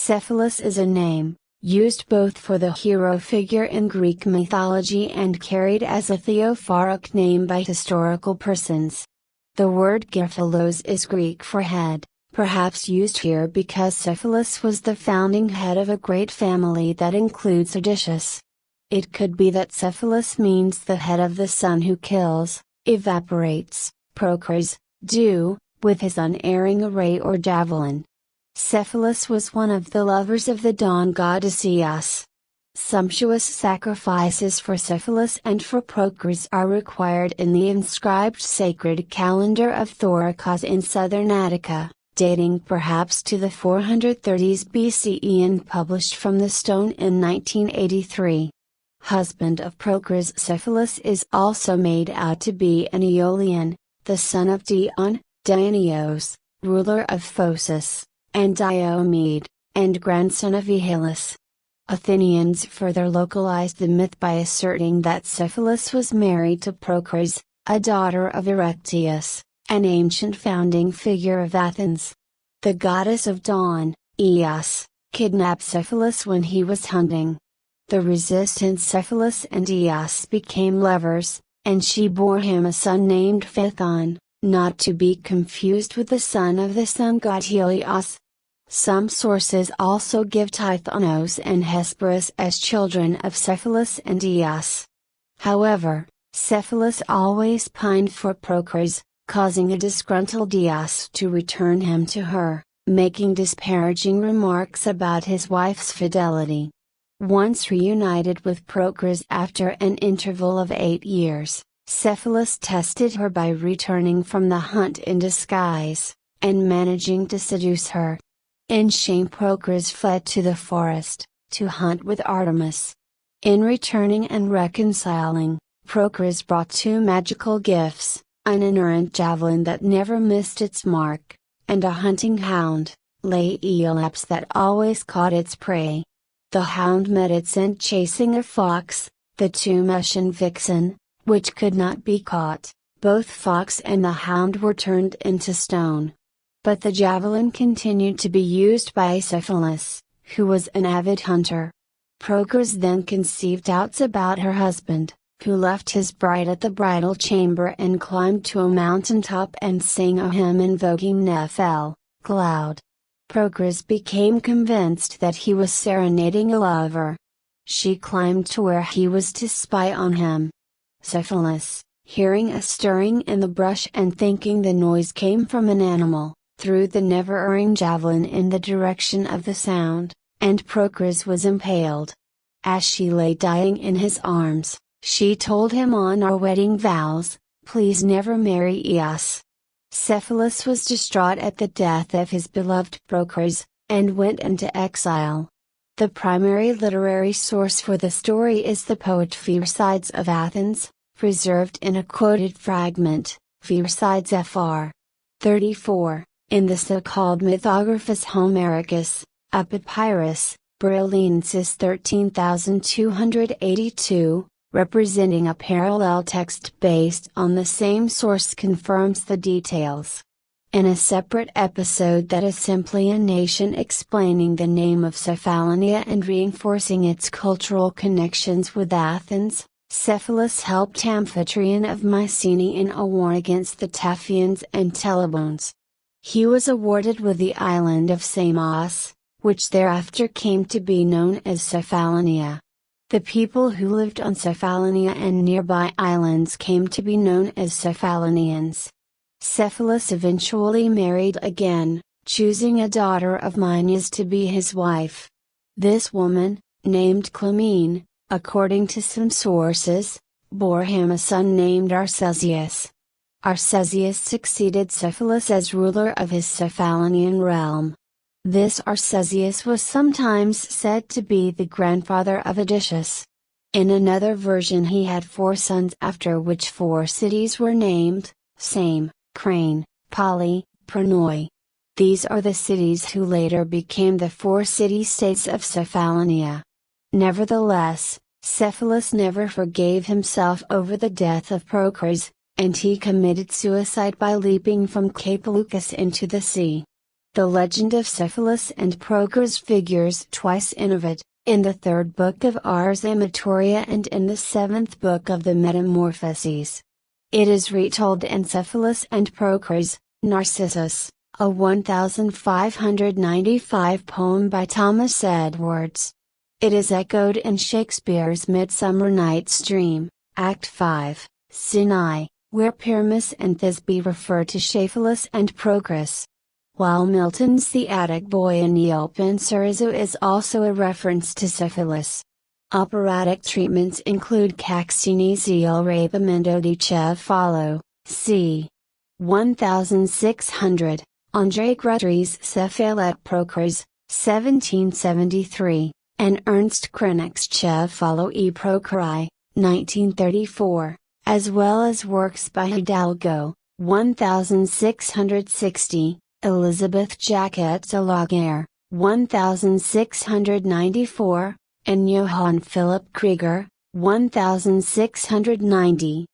Cephalus is a name, used both for the hero figure in Greek mythology and carried as a theophoric name by historical persons. The word kephalos is Greek for head, perhaps used here because Cephalus was the founding head of a great family that includes Odysseus. It could be that Cephalus means the head of the son who kills, evaporates, Procris, with his unerring array or javelin. Cephalus was one of the lovers of the dawn god Odysseus. Sumptuous sacrifices for Cephalus and for Procris are required in the inscribed sacred calendar of Thorikos in southern Attica, dating perhaps to the 430s BCE and published from the stone in 1983. Husband of Procris, Cephalus is also made out to be an Aeolian, the son of Deion, Deionios, ruler of Phocis, and Diomede, and grandson of Aeolus. Athenians further localized the myth by asserting that Cephalus was married to Procris, a daughter of Erechtheus, an ancient founding figure of Athens. The goddess of dawn, Eos, kidnapped Cephalus when he was hunting. The resistant Cephalus and Eos became lovers, and she bore him a son named Phaethon, not to be confused with the son of the sun god Helios. Some sources also give Tithonos and Hesperus as children of Cephalus and Eos. However, Cephalus always pined for Procris, causing a disgruntled Eos to return him to her, making disparaging remarks about his wife's fidelity. Once reunited with Procris after an interval of 8 years, Cephalus tested her by returning from the hunt in disguise, and managing to seduce her. In shame Procris fled to the forest, to hunt with Artemis. In returning and reconciling, Procris brought 2 magical gifts, an inerrant javelin that never missed its mark, and a hunting hound, Aeolus, that always caught its prey. The hound met its end chasing a fox, the Tumescian vixen, which could not be caught. Both fox and the hound were turned into stone. But the javelin continued to be used by Cephalus, who was an avid hunter. Procris then conceived doubts about her husband, who left his bride at the bridal chamber and climbed to a mountain top and sang a hymn invoking Nephel, cloud. Procris became convinced that he was serenading a lover. She climbed to where he was to spy on him. Cephalus, hearing a stirring in the brush and thinking the noise came from an animal, threw the never-erring javelin in the direction of the sound, and Procris was impaled. As she lay dying in his arms, she told him, "On our wedding vows, please never marry Eos." Cephalus was distraught at the death of his beloved Procris, and went into exile. The primary literary source for the story is the poet Phocis of Athens, preserved in a quoted fragment, Phocis fr. 34. In the so-called Mythographus Homericus, a papyrus, Berlinensis 13282, representing a parallel text based on the same source confirms the details. In a separate episode that is simply a nation explaining the name of Cephalonia and reinforcing its cultural connections with Athens, Cephalus helped Amphitryon of Mycenae in a war against the Taphians and Telebones. He was awarded with the island of Samos, which thereafter came to be known as Cephalonia. The people who lived on Cephalonia and nearby islands came to be known as Cephalonians. Cephalus eventually married again, choosing a daughter of Minos to be his wife. This woman, named Clymene, according to some sources, bore him a son named Arcesius. Arcesius succeeded Cephalus as ruler of his Cephalonian realm. This Arcesius was sometimes said to be the grandfather of Odysseus. In another version he had 4 sons after which 4 cities were named, Same, Crane, Poly, Pranoi. These are the cities who later became the 4 city-states of Cephalonia. Nevertheless, Cephalus never forgave himself over the death of Procris, and he committed suicide by leaping from Cape Leucas into the sea. The legend of Cephalus and Procris figures twice in Ovid, in the third book of Ars Amatoria and in the seventh book of the Metamorphoses. It is retold in Cephalus and Procris, Narcissus, a 1595 poem by Thomas Edwards. It is echoed in Shakespeare's Midsummer Night's Dream, Act 5, Scene I, where Pyramus and Thisbe refer to Cephalus and Procris. While Milton's The Attic Boy in Eopensorizo is also a reference to Cephalus. Operatic treatments include Caxini's Il Rapimento di Cefalo, c. 1600, André Gretry's Cephalet Procris, 1773, and Ernst Krenek's Cefalo e Procri, 1934, as well as works by Hidalgo, 1660, Elizabeth Jacquet de Laguerre, 1694, and Johann Philipp Krieger, 1690.